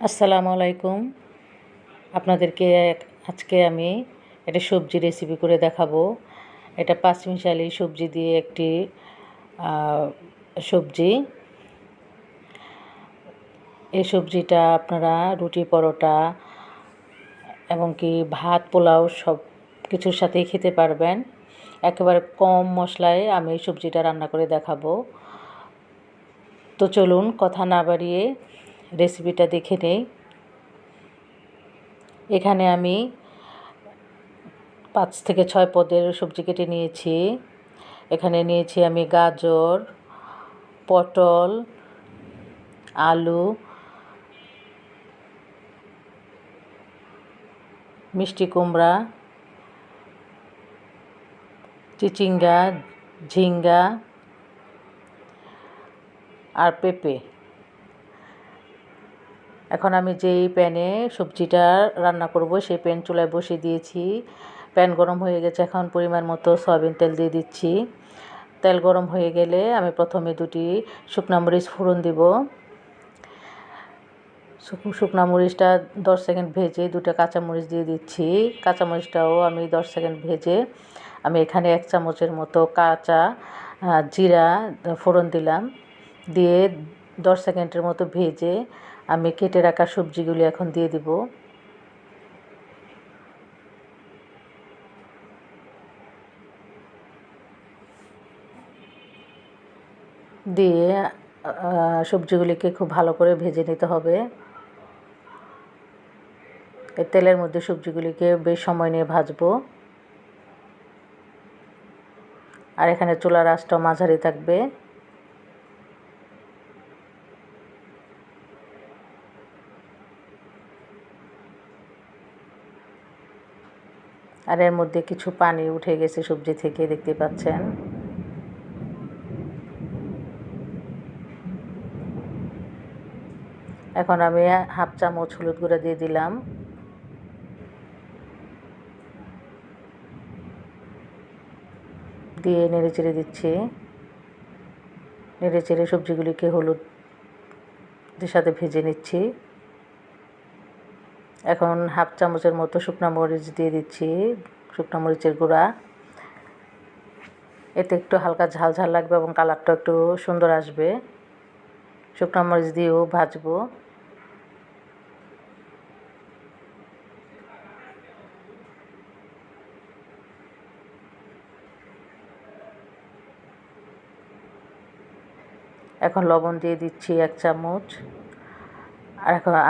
আসসালামু আলাইকুম। আপনাদেরকে আজকে আমি একটা সবজি রেসিপি করে দেখাবো। এটা পাঁচমিশালি সবজি দিয়ে একটি আ সবজি। এই সবজিটা আপনারা রুটি, পরোটা এবং কি ভাত, পোলাও সব কিছুর সাথেই খেতে পারবেন। একেবারে কম মশলায় আমি এই সবজিটা রান্না করে দেখাবো। তো চলুন কথা না বাড়িয়ে রেসিপিটা দেখে নেই। এখানে আমি 5 থেকে 6 পদের সবজি কেটে নিয়েছি। এখানে নিয়েছি আমি গাজর, পটল, আলু, মিষ্টি কুমড়া, চিচিঙ্গা, ঝিঙ্গা আর পেঁপে। এখন আমি যেই প্যানে সবজিটা রান্না করব সেই প্যান চুলায় বসিয়ে দিয়েছি। প্যান গরম হয়ে গেছে, এখন পরিমাণ মতো সয়াবিন তেল দিয়ে দিচ্ছি। তেল গরম হয়ে গেলে আমি প্রথমে 2টি শুকনা মরিচ ফোড়ন দিব। শুকনা মরিচটা 10 সেকেন্ড ভেজে 2টা কাঁচামরিচ দিয়ে দিচ্ছি। কাঁচামরিচটাও আমি 10 সেকেন্ড ভেজে আমি এখানে 1 চামচের মতো কাঁচা জিরা ফোড়ন দিলাম। দিয়ে 10 সেকেন্ডের মতো ভেজে আমি কেটে রাখা সবজিগুলি এখন দিয়ে দিব। দিয়ে সবজিগুলিকে খুব ভালো করে ভেজে নিতে হবে। এই তেলের মধ্যে সবজিগুলিকে বেশ সময় নিয়ে ভাজবো। আর এখানে চুলার আঁচটাও মাঝারি থাকবে। আর এর মধ্যে কিছু পানি উঠে গেছে সবজি থেকে, দেখতে পাচ্ছেন। এখন আমি 1/2 চামচ হলুদ গুঁড়া দিয়ে দিলাম। দিয়ে নেড়েচেড়ে দিচ্ছি। নেড়েচেড়ে সবজিগুলিকে হলুদের সাথে ভেজে নিচ্ছি। এখন 1/2 চামচের মতো শুকনা মরিচ দিয়ে দিচ্ছি, শুকনা মরিচের গুঁড়া। এতে একটু হালকা ঝাল ঝাল লাগবে এবং কালারটা একটু সুন্দর আসবে। শুকনা মরিচ দিয়েও ভাজবো। এখন লবণ দিয়ে দিচ্ছি 1 চামচ।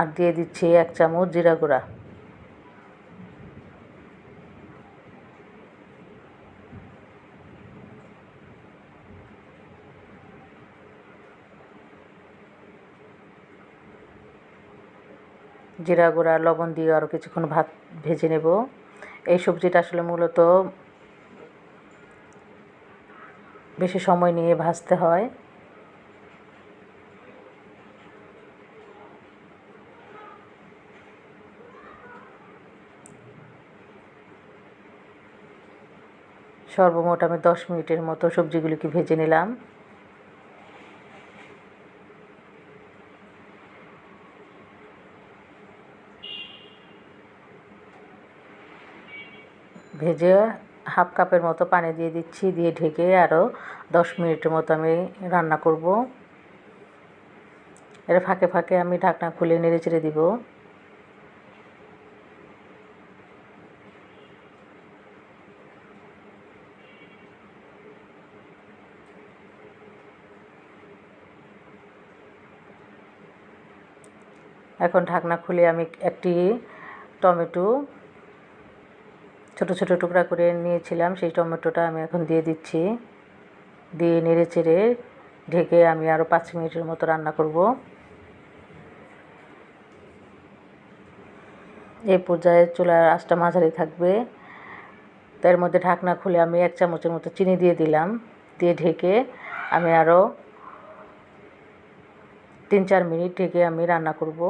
আর দিয়ে দিচ্ছি 1 চামচ জিরা গুঁড়া। জিরা গুঁড়া লবণ দিয়ে আরও কিছুক্ষণ ভেজে নেব। এই সবজিটা আসলে মূলত বেশি সময় নিয়ে ভাজতে হয়। সর্বমোট আমি 10 মিনিটের মতো সবজিগুলিকে ভেজে নিলাম। ভেজে 1/2 কাপের মতো পানি দিয়ে দিচ্ছি, দিয়ে ঢেকে আরও 10 মিনিটের মতো আমি রান্না করব। এর ফাঁকে ফাঁকে আমি ঢাকনা খুলে নেড়েচেড়ে দিব। এখন ঢাকনা খুলে আমি একটি টমেটো ছোট ছোট টুকরা করে নিয়েছিলাম, সেই টমেটোটা আমি এখন দিয়ে দিচ্ছি। দিয়ে নেড়েচেড়ে ঢেকে আমি আরও 5 মিনিটের মতো রান্না করব। এই পর্যায়ে চুলার আঁচটা মাঝারি থাকবে। তার মধ্যে ঢাকনা খুলে আমি 1 চামচের মতো চিনি দিয়ে দিলাম। দিয়ে ঢেকে আমি আরও 3-4 মিনিট ঢেকে আমি রান্না করব।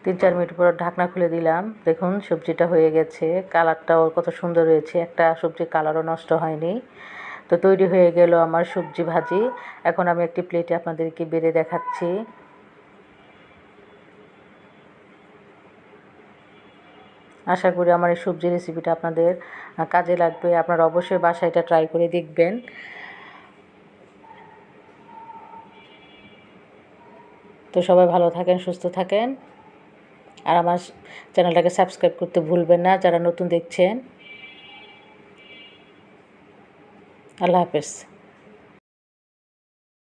3-4 মিনিট পর ঢাকনা খুলে দিলাম। দেখুন সবজিটা হয়ে গেছে, কালারটাও কত সুন্দর হয়েছে, একটা সবজির কালারও নষ্ট হয়নি। তো তৈরি হয়ে গেল আমার সবজি ভাজি। এখন আমি একটি প্লেটে আপনাদেরকে বেড়ে দেখাচ্ছি। আশা করি আমার এই সবজি রেসিপিটা আপনাদের কাজে লাগবে। আপনারা অবশ্যই বাসায় এটা ট্রাই করে দেখবেন। তো সবাই ভালো থাকেন, সুস্থ থাকেন, আর আমার চ্যানেলটাকে সাবস্ক্রাইব করতে ভুলবেন না যারা নতুন দেখছেন। আল্লাহ হাফেজ।